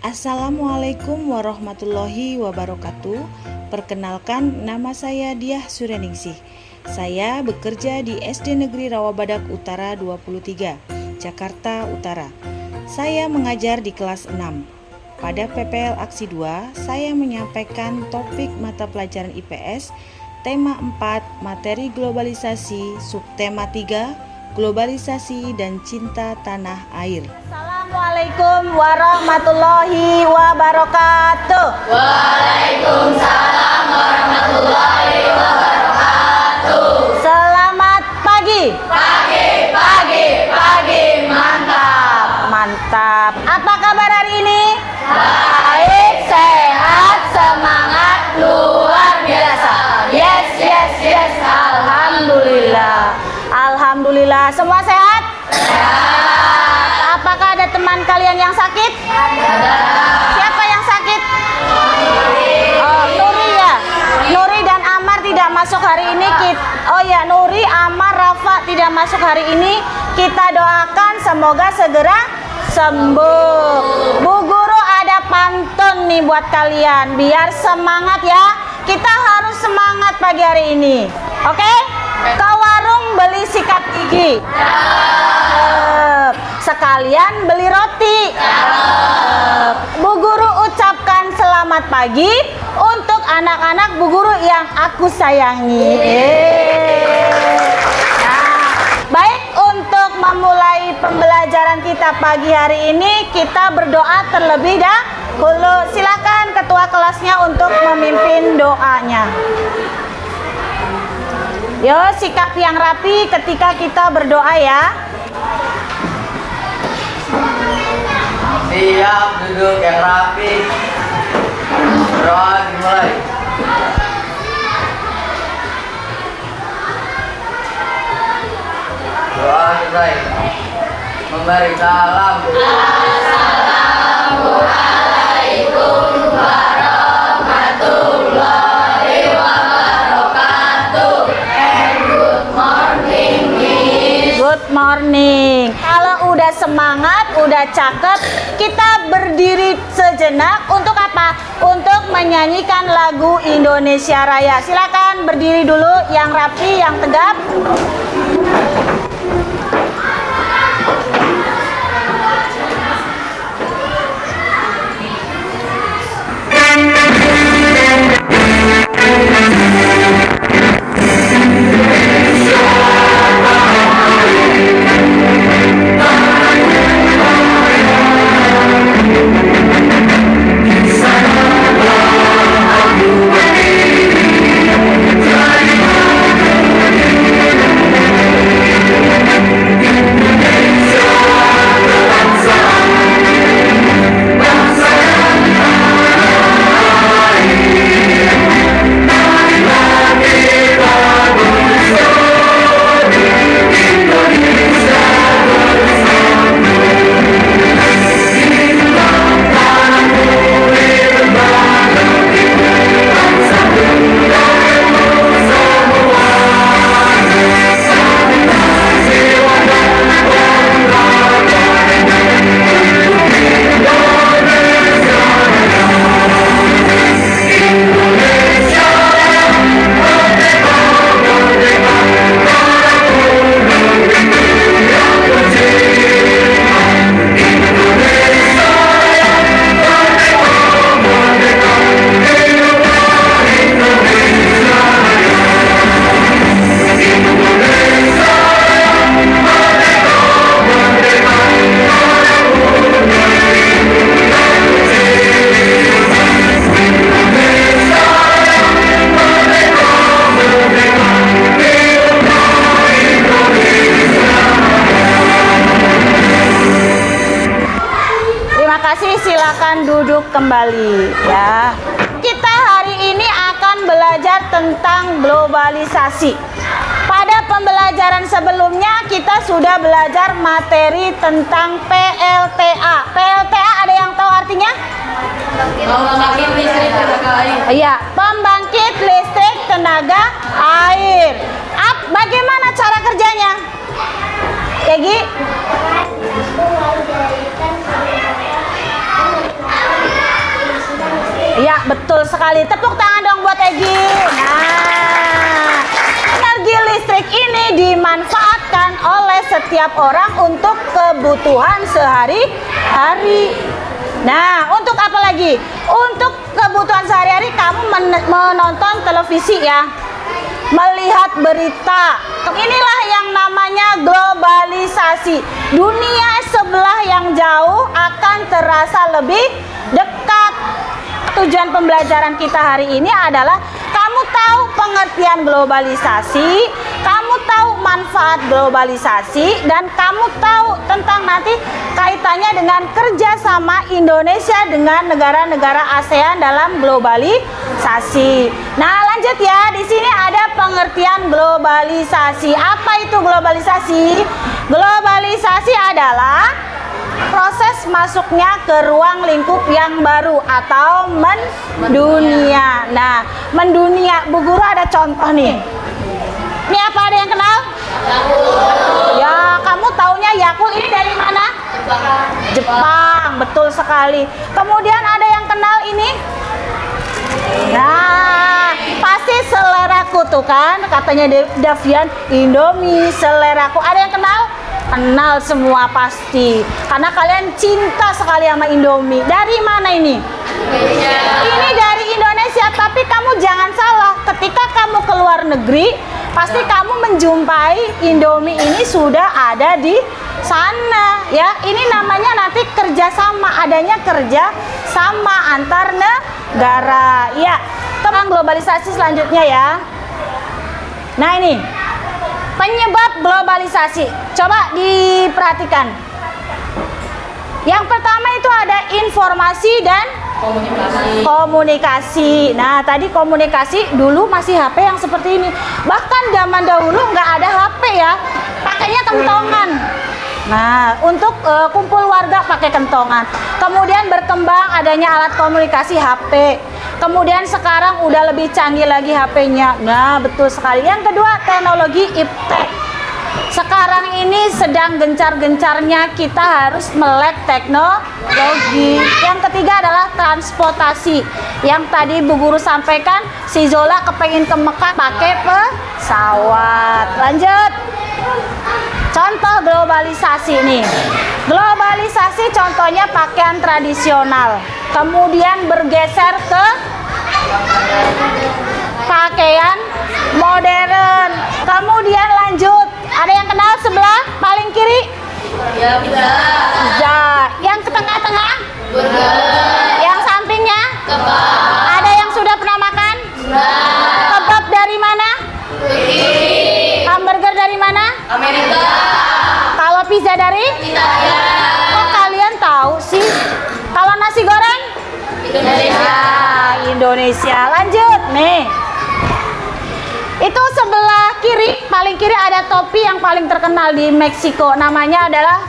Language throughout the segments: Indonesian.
Assalamualaikum warahmatullahi wabarakatuh. Perkenalkan, nama saya Diah Suryaningsih. Saya bekerja di SD Negeri Rawabadak Utara 23, Jakarta Utara. Saya mengajar di kelas 6. Pada PPL Aksi 2, saya menyampaikan topik mata pelajaran IPS, tema 4, materi globalisasi, subtema 3, globalisasi dan cinta tanah air. Assalamualaikum warahmatullahi wabarakatuh. Waalaikumsalam warahmatullahi wabarakatuh. Selamat pagi. Pagi, Mantap. Apa kabar hari ini? baik, sehat, semangat, luar biasa. Yes. Alhamdulillah. Semua sehat? Apakah ada teman kalian yang sakit? Ada. Siapa yang sakit? Oh, Nuri ya. Nuri dan Amar tidak masuk hari ini. Nuri, Amar, Rafa tidak masuk hari ini. Kita doakan semoga segera sembuh. Bu Guru ada pantun nih buat kalian. Biar semangat ya. Kita harus semangat pagi hari ini. Oke? Ke warung beli sikat gigi. Sekalian beli roti. Bu Guru ucapkan selamat pagi untuk anak-anak Bu Guru yang aku sayangi. Baik, untuk memulai pembelajaran kita pagi hari ini, kita berdoa terlebih dahulu. Silakan ketua kelasnya untuk memimpin doanya. Yo, sikap yang rapi ketika kita berdoa ya. Siap, duduk yang rapi. Doa dimulai. Doa selesai. Memberi salam. Assalamualaikum warahmatullahi wabarakatuh. And good morning, Miss. Good morning. Kalau udah semangat, udah cakep, kita berdiri sejenak untuk apa? Untuk menyanyikan lagu Indonesia Raya. Silakan berdiri dulu, yang rapi, yang tegap. Silakan duduk kembali ya. Kita hari ini akan belajar tentang globalisasi. Pada pembelajaran sebelumnya kita sudah belajar materi tentang PLTA. PLTA ada yang tahu artinya? Pembangkit listrik tenaga air. Iya, pembangkit listrik tenaga air. Bagaimana cara kerjanya? Egi? Ya, betul sekali. Tepuk tangan dong buat Egi. Nah, energi listrik ini dimanfaatkan oleh setiap orang untuk kebutuhan sehari-hari. Nah, untuk apa lagi? Untuk kebutuhan sehari-hari kamu menonton televisi ya, melihat berita. Inilah yang namanya globalisasi. Dunia sebelah yang jauh akan terasa lebih dekat. Tujuan pembelajaran kita hari ini adalah kamu tahu pengertian globalisasi, kamu tahu manfaat globalisasi, dan kamu tahu tentang nanti kaitannya dengan kerjasama Indonesia dengan negara-negara ASEAN dalam globalisasi. Nah, lanjut ya. Di sini ada pengertian globalisasi. Apa itu globalisasi? Globalisasi adalah proses masuknya ke ruang lingkup yang baru atau mendunia. Nah, mendunia, Bu Guru ada contoh nih. Ini apa, ada yang kenal? Ya, kamu taunya Yakult ini dari mana? Jepang, betul sekali. Kemudian ada yang kenal ini? Nah, pasti seleraku tuh kan, katanya Davian, Indomie seleraku. Ada yang kenal? Kenal semua pasti, karena kalian cinta sekali sama Indomie. Dari mana ini? Ini dari Indonesia, tapi kamu jangan salah. Ketika kamu keluar negeri, pasti kamu menjumpai Indomie ini sudah ada di sana ya. Ini namanya nanti kerjasama, adanya kerja sama antar negara ya. Tentang globalisasi selanjutnya ya. Nah, ini penyebab globalisasi. Coba diperhatikan. Yang pertama itu ada informasi dan komunikasi. Nah, tadi komunikasi dulu masih HP yang seperti ini. Bahkan zaman dahulu nggak ada HP ya, pakainya kentongan. Nah, untuk kumpul warga pakai kentongan. Kemudian berkembang adanya alat komunikasi HP. Kemudian sekarang udah lebih canggih lagi HP-nya. Nah, betul sekali. Yang kedua, teknologi iptek. Sekarang ini sedang gencar-gencarnya kita harus melek teknologi. Yang ketiga adalah transportasi. Yang tadi Bu Guru sampaikan, si Zola kepengen ke Mekah pakai pesawat. Lanjut. Contoh globalisasi nih. Globalisasi contohnya pakaian tradisional. Kemudian bergeser ke pakaian modern. Kemudian lanjut. Ada yang kenal sebelah paling kiri? Ya, Pizza. Yang ke tengah-tengah? Yang sampingnya? Kebab. Ada yang sudah pernah makan? Kebab dari mana? Hamburger dari mana? Amerika. Kalau pizza dari? Italia. Kok kalian tahu sih? Kalau nasi goreng? Indonesia. Indonesia. Lanjut nih. Itu sebelah kiri, paling kiri ada topi yang paling terkenal di Meksiko. Namanya adalah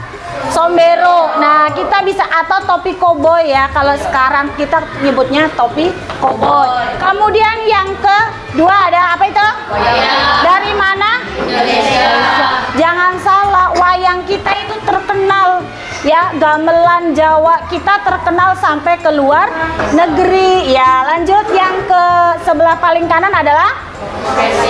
sombrero. Nah, kita bisa, atau topi koboi ya. Kalau sekarang kita nyebutnya topi koboi. Kemudian yang kedua ada apa itu? Wayang. Dari mana? Indonesia. Jangan salah, wayang kita itu terkenal ya, gamelan Jawa kita terkenal sampai ke luar negeri ya. Lanjut, yang ke sebelah paling kanan adalah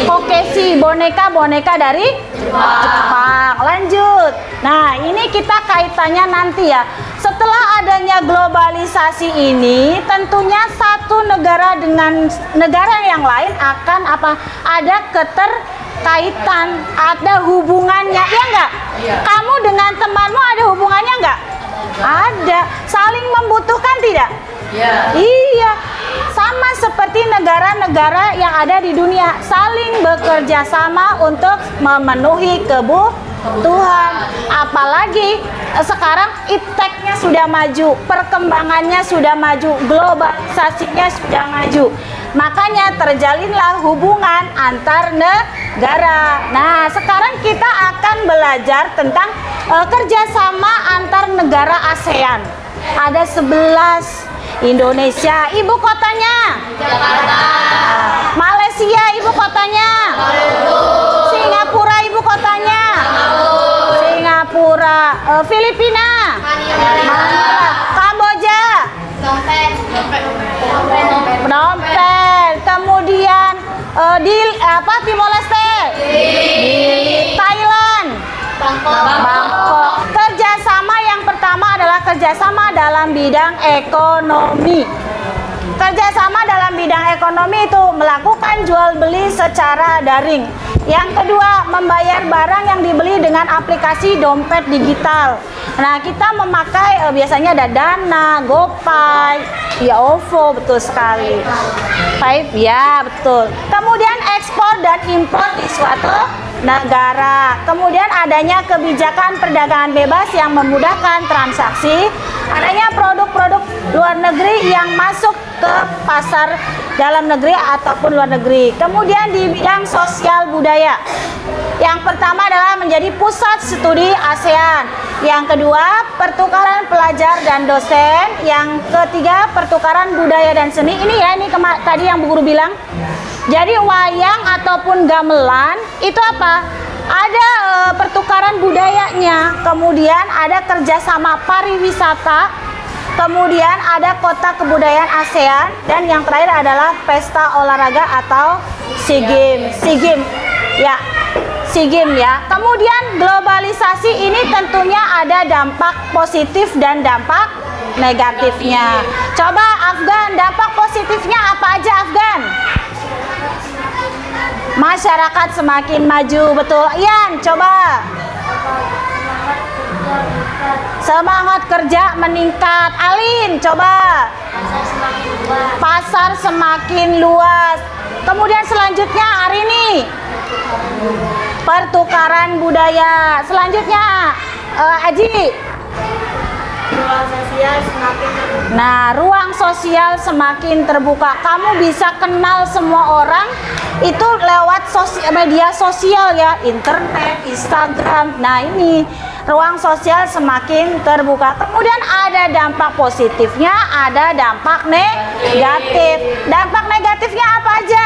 Kokeshi, boneka-boneka dari Jepang. Lanjut. Nah, ini kita kaitannya nanti ya. Setelah adanya globalisasi ini, tentunya satu negara dengan negara yang lain akan apa? Ada keterkaitan, ada hubungannya, ya enggak? Kamu dengan temanmu ada hubungannya enggak? Ada. Saling membutuhkan tidak? Ya. Iya, sama seperti negara-negara yang ada di dunia, saling bekerja sama untuk memenuhi kebutuhan. Apalagi sekarang ipteknya sudah maju, perkembangannya sudah maju, globalisasinya sudah maju. Makanya terjalinlah hubungan antar negara. Nah, sekarang kita akan belajar tentang kerjasama antar negara ASEAN. Ada 11. Indonesia, ibu kotanya Jakarta. Malaysia, ibu kotanya Singapura, ibu kotanya Singapura. Filipina, Manila. Kamboja, Phnom kemudian di apa Timor Leste, di Thailand, Bangkok. Kerjasama yang pertama adalah kerjasama dalam bidang ekonomi. Kerjasama dalam bidang ekonomi itu melakukan jual beli secara daring. Yang kedua, membayar barang yang dibeli dengan aplikasi dompet digital. Nah, kita memakai biasanya ada Dana, GoPay, ya OVO, betul sekali. Five, ya betul. Kemudian ekspor dan impor di suatu negara. Kemudian adanya kebijakan perdagangan bebas yang memudahkan transaksi. Adanya produk-produk luar negeri yang masuk ke pasar dalam negeri ataupun luar negeri. Kemudian di bidang sosial budaya. Yang pertama adalah menjadi pusat studi ASEAN. Yang kedua, pertukaran pelajar dan dosen. Yang ketiga, pertukaran budaya dan seni. Ini ya, ini tadi yang Bu Guru bilang. Jadi wayang ataupun gamelan itu apa? Ada pertukaran budayanya, kemudian ada kerjasama pariwisata, kemudian ada kota kebudayaan ASEAN, dan yang terakhir adalah pesta olahraga atau SEA Games. SEA Games, ya, SEA Games ya. Kemudian globalisasi ini tentunya ada dampak positif dan dampak negatifnya. Coba Afgan, dampak positifnya apa aja Afgan? Masyarakat semakin maju, betul. Ian, coba. Semangat kerja meningkat. Alin, coba. Pasar semakin luas. Kemudian selanjutnya Arini, pertukaran budaya. Selanjutnya Aji. Nah, ruang sosial semakin terbuka. Kamu bisa kenal semua orang itu lewat media sosial ya, internet, Instagram. Nah, ini ruang sosial semakin terbuka. Kemudian ada dampak positifnya, ada dampak negatif. Dampak negatifnya apa aja?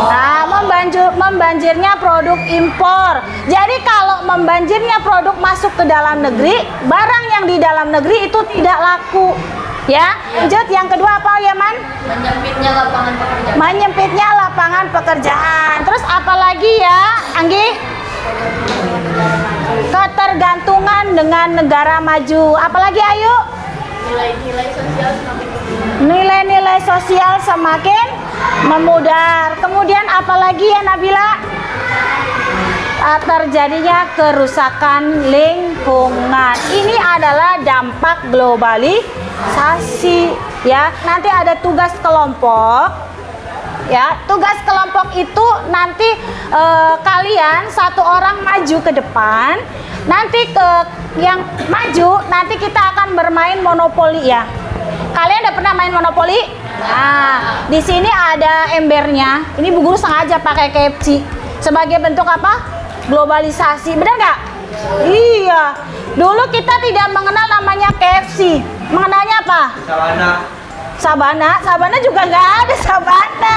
Nah, membanjirnya produk impor. Jadi kalau membanjirnya produk masuk ke dalam negeri, barang yang di dalam negeri itu tidak laku. Ya, lanjut yang kedua apa Yaman? Menyempitnya lapangan pekerjaan. Menyempitnya lapangan pekerjaan. Terus apa lagi ya, Anggi? Ketergantungan dengan negara maju. Apalagi Ayu? Nilai-nilai sosial semakin Nilai-nilai sosial semakin memudar. Kemudian apalagi ya Nabila? Terjadinya kerusakan lingkungan. Ini adalah dampak globalisasi ya. Nanti ada tugas kelompok. Ya, tugas kelompok itu nanti kalian satu orang maju ke depan. Nanti yang maju nanti kita akan bermain monopoli ya. Kalian udah pernah main monopoli? Nah, di sini ada embernya. Ini Bu Guru sengaja pakai KFC sebagai bentuk apa? Globalisasi. Benar nggak? Iya. Dulu kita tidak mengenal namanya KFC. Mengenalnya apa? Sabana juga nggak ada Sabana.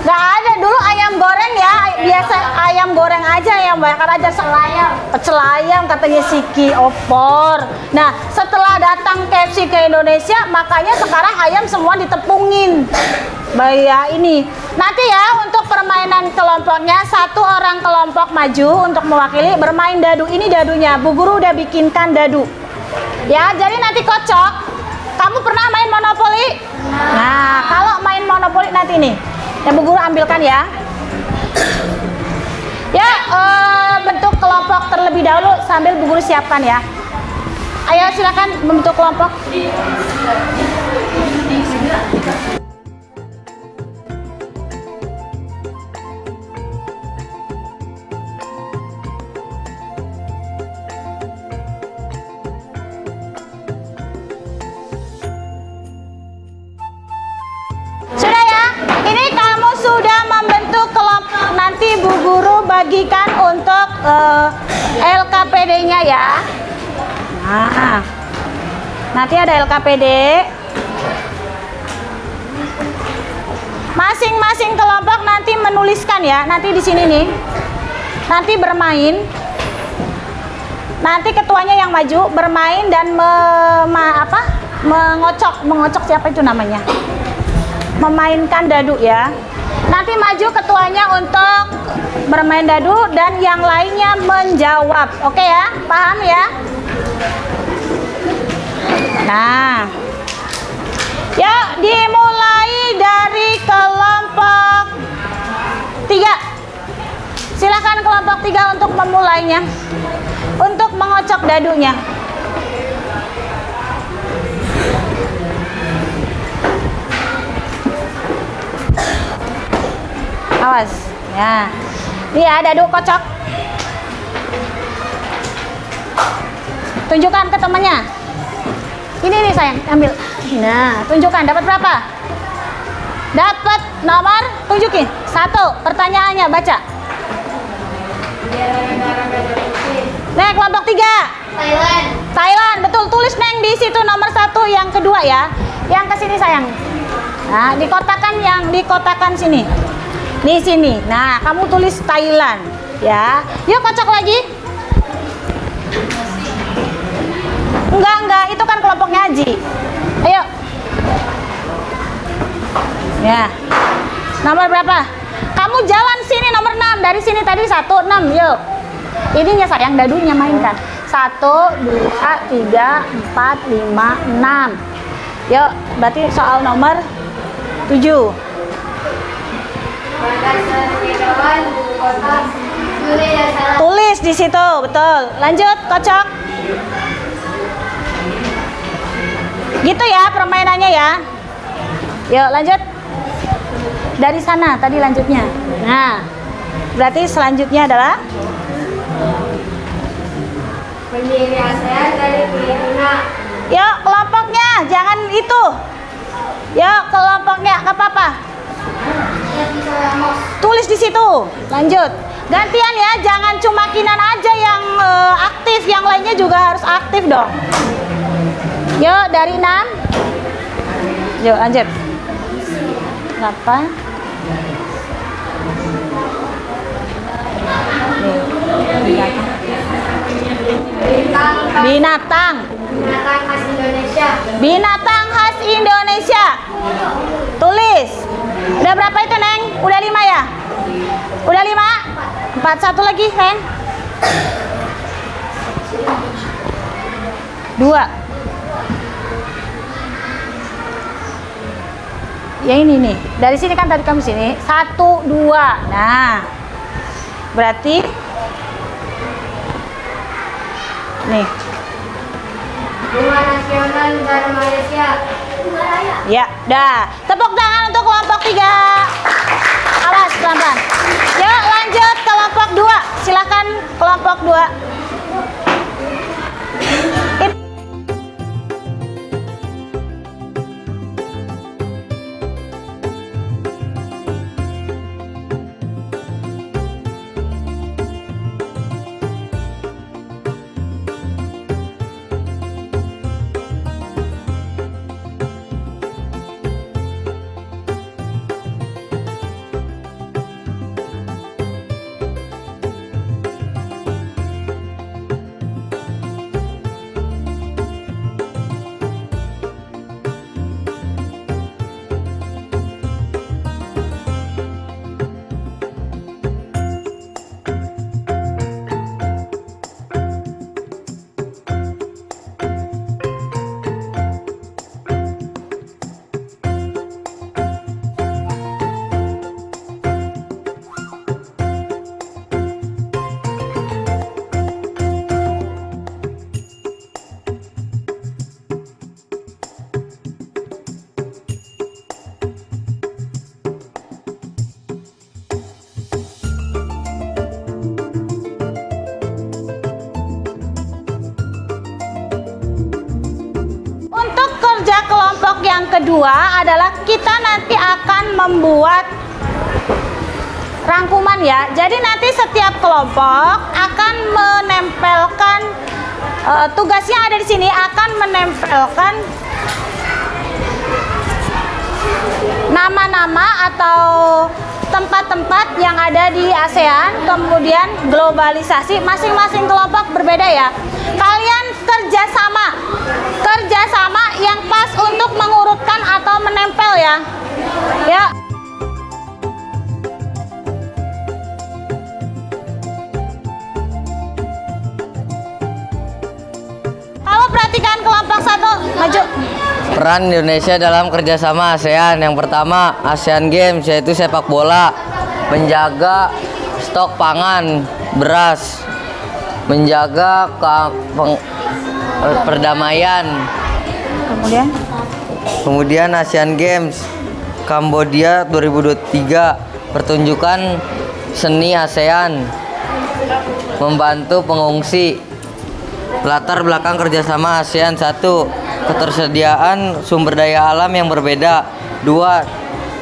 Nggak ada. Dulu ayam goreng ya, biasa ayam goreng aja yang bakar aja pecel ayam katanya Siki opor. Nah, setelah datang KFC ke Indonesia, makanya sekarang ayam semua ditepungin. Bahaya ini. Nanti ya untuk permainan kelompoknya, satu orang kelompok maju untuk mewakili bermain dadu. Ini dadunya. Bu Guru udah bikinkan dadu. Ya, jadi nanti kocok. Kamu pernah main monopoli? Nah, kalau main monopoli nanti nih, yang Bu Guru ambilkan ya. Ya, bentuk kelompok terlebih dahulu sambil Bu Guru siapkan ya. Ayo silakan membentuk kelompok. Sudah ya? Ini kamu sudah membentuk kelompok. Nanti Bu Guru bagikan untuk LKPD-nya ya. Nah, nanti ada LKPD. Masing-masing kelompok nanti menuliskan ya. Nanti di sini nih. Nanti bermain. Nanti ketuanya yang maju bermain dan mengocok siapa itu namanya? Memainkan dadu ya. Nanti maju ketuanya untuk bermain dadu dan yang lainnya menjawab. Oke ya, paham ya? Nah, yuk dimulai dari kelompok 3. Silakan kelompok 3 untuk memulainya, untuk mengocok dadunya. Awas ya, ini ya dadu kocok. Tunjukkan ke temannya. Ini nih sayang, ambil. Nah, tunjukkan dapat berapa? Dapat nomor, tunjukin. 1. Pertanyaannya baca. Nah, kelompok 3. Thailand. Thailand, betul. Tulis Neng di situ nomor 1 yang kedua ya. Yang ke sini sayang. Nah, dikotakan sini. Di sini. Nah, kamu tulis Thailand ya. Yuk kocok lagi. Enggak, itu kan kelompok ngaji. Ayo. Ya. Nomor berapa? Kamu jalan sini nomor 6. Dari sini tadi 1, 6. Yuk. Ininya sayang, dadunya mainkan. 1, 2, 3, 4, 5, 6. Yuk, berarti soal nomor 7. Tulis di situ, betul. Lanjut, kocok. Gitu ya permainannya ya. Yuk, lanjut. Dari sana tadi lanjutnya. Nah, berarti selanjutnya adalah Pendiri ASEAN dari Filipina. yuk kelompoknya, jangan itu. Yuk kelompoknya, nggak apa-apa. Tulis di situ. Lanjut. Gantian ya, jangan cuma Kinan aja yang aktif, yang lainnya juga harus aktif dong. Yuk dari 6. Yuk lanjut. 8. Binatang. Binatang khas Indonesia. Binatang khas Indonesia. Tulis. Udah berapa itu, Neng? Udah 5 ya? Udah 5? 4, 1 lagi, Neng. 2. Ya ini nih. Dari sini kan tadi kamu sini. 1, 2. Nah. Berarti nih. Bunga nasional negara Malaysia. Ya, dah. Tepuk tangan untuk kelompok 3. Awas, pelan-pelan. Yuk, lanjut kelompok 2. Silakan kelompok 2. Kelompok yang kedua adalah kita nanti akan membuat rangkuman ya. Jadi nanti setiap kelompok akan menempelkan tugasnya ada di sini, akan menempelkan nama-nama atau tempat-tempat yang ada di ASEAN, kemudian globalisasi. Masing-masing kelompok berbeda ya. Kalian kerjasama yang pas untuk mengurutkan atau menempel ya. Ya. Kamu perhatikan kelompok 1, maju. Peran Indonesia dalam kerjasama ASEAN. Yang pertama, ASEAN Games, yaitu sepak bola. Menjaga stok pangan, beras. Menjaga perdamaian. Kemudian ASEAN Games Kambodia 2023, pertunjukan seni ASEAN. Membantu pengungsi. Latar belakang kerjasama ASEAN: 1. Ketersediaan sumber daya alam yang berbeda. 2.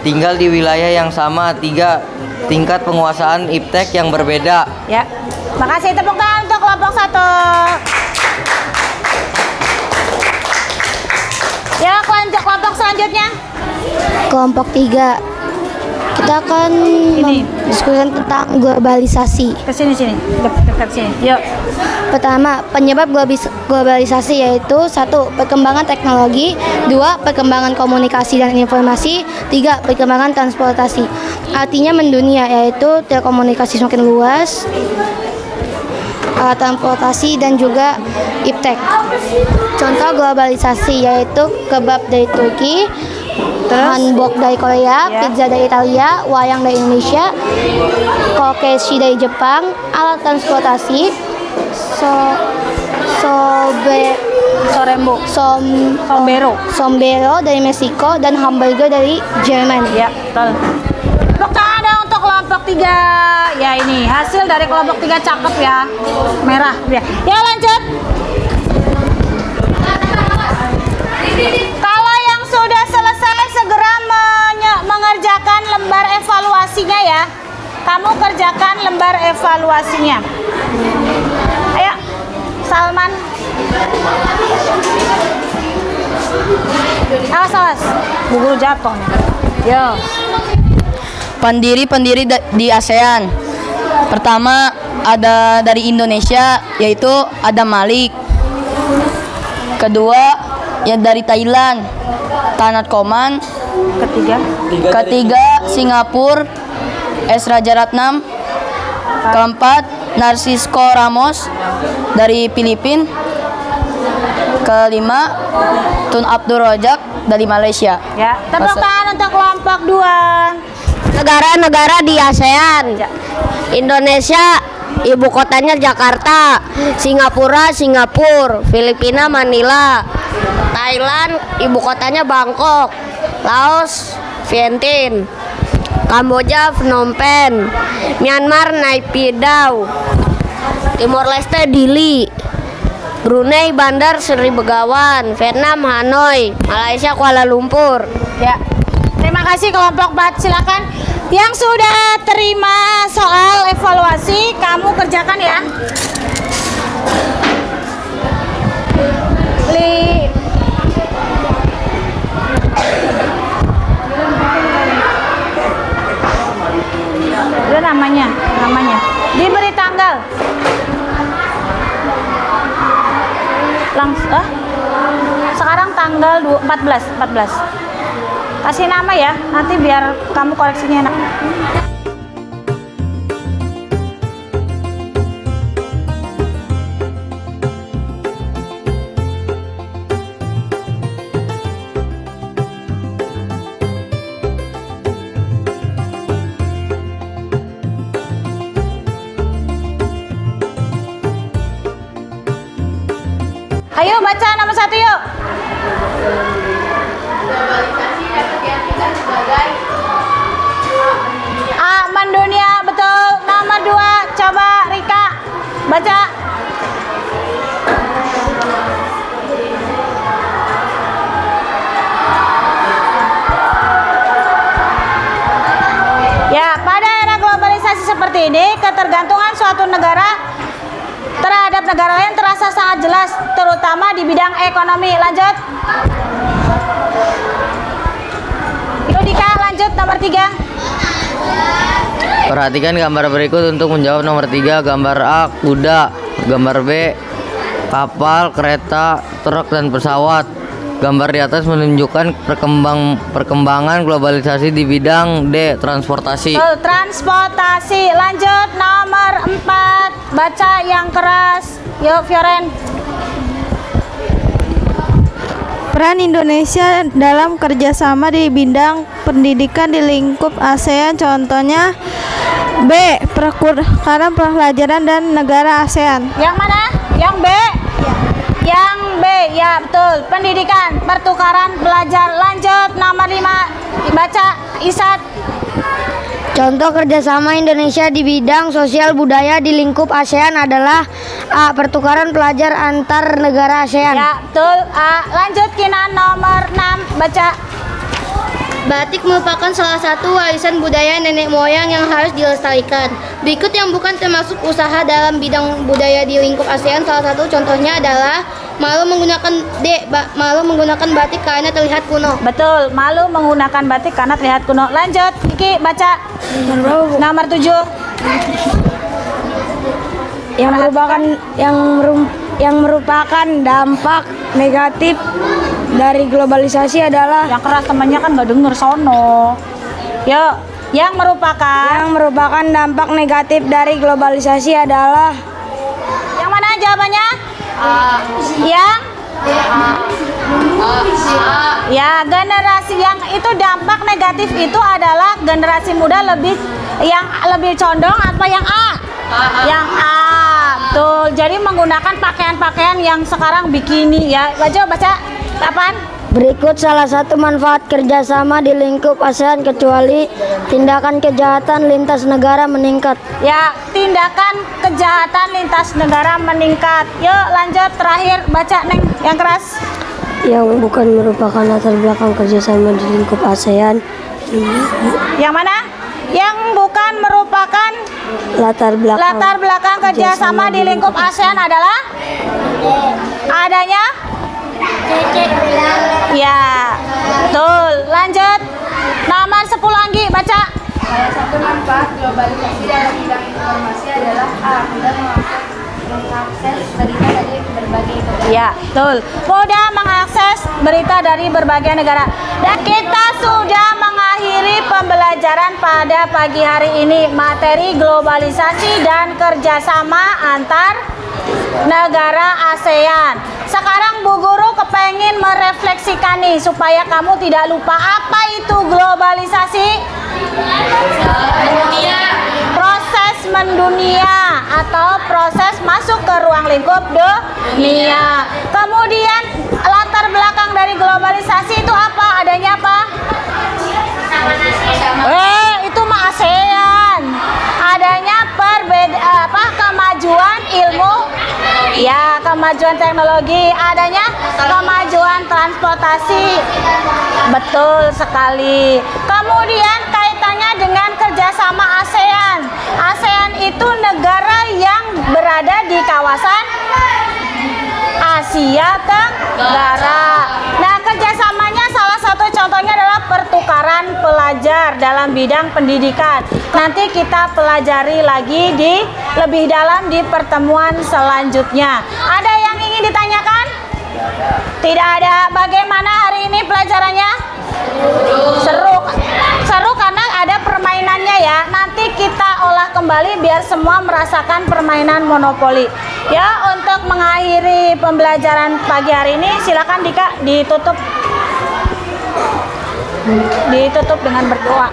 Tinggal di wilayah yang sama. 3. Tingkat penguasaan iptek yang berbeda. Ya. Makasih, tepuk tangan untuk kelompok 1. Ya, kelompok selanjutnya. Kelompok 3. Kita akan mendiskusikan tentang globalisasi. Kesini, dekat sini. Yuk. Pertama, penyebab globalisasi yaitu 1. Perkembangan teknologi. 2. Perkembangan komunikasi dan informasi. 3. Perkembangan transportasi. Artinya mendunia, yaitu telekomunikasi semakin luas, transportasi dan juga iptek. Contoh globalisasi yaitu kebab dari Turki, hanbok dari Korea, pizza dari Italia, wayang dari Indonesia, kokeshi dari Jepang, alat transportasi, sombero dari Meksiko, dan hamburger dari Jerman. Ya, betul. Tepuk tangan dong untuk kelompok 3. Ya, ini hasil dari kelompok 3 cakep ya. Merah. Ya, lanjut. Kalau yang sudah selesai segera mengerjakan lembar evaluasinya ya. Kamu kerjakan lembar evaluasinya. Ayo, Salman. Awas, Bu Guru jatuh nih. Yo. Pendiri di ASEAN. Pertama ada dari Indonesia, yaitu Adam Malik. Kedua yang dari Thailand, Tanat Koman. Ketiga Singapura, S. Rajaratnam. Keempat Narcisco Ramos dari Filipina. Kelima Tun Abdul Razak dari Malaysia. Ya, tepuk tangan untuk kelompok 2. Negara-negara di ASEAN. Indonesia ibu kotanya Jakarta, Singapura, Filipina, Manila, Thailand ibu kotanya Bangkok, Laos, Vientiane, Kamboja, Phnom Penh, Myanmar, Naypyidaw, Timor Leste, Dili, Brunei, Bandar Seri Begawan, Vietnam, Hanoi, Malaysia, Kuala Lumpur. Ya. Terima kasih kelompok 4. Silakan yang sudah terima soal evaluasi kamu kerjakan ya. Itu namanya. Diberi tanggal. Sekarang tanggal 14. Kasih nama ya, nanti biar kamu koreksinya enak. Ayo baca nomor 1 yuk. A. Mendunia, betul. Nomor 2, coba Rika baca. Ya, pada era globalisasi seperti ini, ketergantungan suatu negara terhadap negara lain terasa sangat jelas, terutama di bidang ekonomi. Lanjut. Yudika, lanjut nomor 3. Perhatikan gambar berikut untuk menjawab nomor 3. Gambar A, kuda. Gambar B, kapal, kereta, truk, dan pesawat. Gambar di atas menunjukkan perkembangan globalisasi di bidang D. Transportasi. Transportasi. Lanjut nomor 4. Baca yang keras. Yuk Fioren. Peran Indonesia dalam kerjasama di bidang pendidikan di lingkup ASEAN, contohnya B. Pertukaran pelajaran dan negara ASEAN. Yang mana? Yang B? Yang B, ya betul. Pendidikan, pertukaran pelajar. Lanjut nomor 5. Baca Isat. Contoh kerjasama Indonesia di bidang sosial budaya di lingkup ASEAN adalah A. Pertukaran pelajar antar negara ASEAN. Ya betul. Lanjut Kinan nomor 6. Baca. Batik merupakan salah satu warisan budaya nenek moyang yang harus dilestarikan. Berikut yang bukan termasuk usaha dalam bidang budaya di lingkup ASEAN. Salah satu contohnya adalah malu menggunakan batik karena terlihat kuno. Betul, malu menggunakan batik karena terlihat kuno. Lanjut, Kiki baca. Nomor 7. Yang merupakan dampak negatif dari globalisasi adalah Yang keras temannya kan nggak denger sono. Yuk, yang merupakan dampak negatif dari globalisasi adalah yang mana jawabannya? Yang ya, generasi yang itu dampak negatif itu adalah generasi muda yang lebih condong apa yang A? Yang A. Betul. Jadi menggunakan pakaian-pakaian yang sekarang bikini ya. Baca kapan? Berikut salah satu manfaat kerjasama di lingkup ASEAN kecuali tindakan kejahatan lintas negara meningkat. Ya, tindakan kejahatan lintas negara meningkat. Yuk lanjut terakhir baca Neng yang keras. Yang bukan merupakan latar belakang kerjasama di lingkup ASEAN. Yang mana? Yang bukan merupakan Latar belakang kerjasama di lingkup ASEAN adalah adanya ya, betul. Lanjut nomor 10 Anggi baca. Salah satu manfaat globalisasi dalam bidang informasi adalah A. Mudah mengakses berita dari berbagai negara. Ya, betul. Mudah mengakses berita dari berbagai negara. Dan kita sudah mengakhiri pembelajaran pada pagi hari ini materi globalisasi dan kerjasama antar negara ASEAN. Sekarang Bu Guru kepengen merefleksikan nih supaya kamu tidak lupa apa itu globalisasi. Proses mendunia atau proses masuk ke ruang lingkup dunia. Kemudian latar belakang dari globalisasi itu apa? Adanya apa? Itu mah ASEAN. Adanya kemajuan ilmu, ya kemajuan teknologi, adanya kemajuan transportasi. Betul sekali. Kemudian kaitannya dengan kerjasama ASEAN. ASEAN itu negara yang berada di kawasan Asia Tenggara. Nah, kerjasamanya salah satu contohnya adalah pertukaran pelajar dalam bidang pendidikan. Nanti kita pelajari lagi lebih dalam di pertemuan selanjutnya. Ada yang ingin ditanyakan? Tidak ada. Bagaimana hari ini pelajarannya? Seru karena ada permainannya ya. Nanti kita olah kembali biar semua merasakan permainan monopoli. Ya, untuk mengakhiri pembelajaran pagi hari ini silakan Dika ditutup dengan berdoa.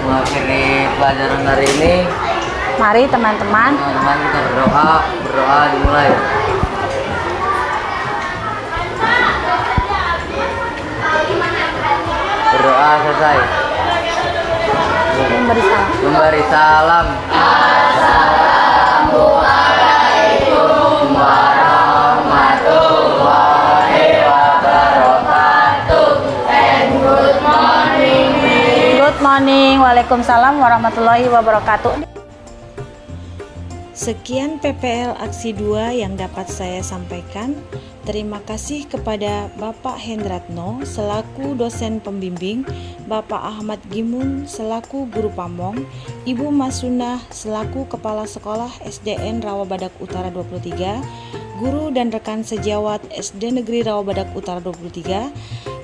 Mengakhiri pelajaran hari ini, Mari teman-teman kita berdoa dimulai. Berdoa selesai. Memberi salam. Assalamualaikum warahmatullahi wabarakatuh. And good morning. Good morning. Waalaikumsalam warahmatullahi wabarakatuh. Sekian PPL Aksi 2 yang dapat saya sampaikan. Terima kasih kepada Bapak Hendratno selaku dosen pembimbing, Bapak Ahmad Gimun selaku guru pamong, Ibu Masunah selaku Kepala Sekolah SDN Rawabadak Utara 23, guru dan rekan sejawat SD Negeri Rawabadak Utara 23,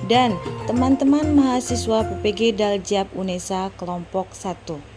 dan teman-teman mahasiswa PPG Daljab Unesa kelompok 1.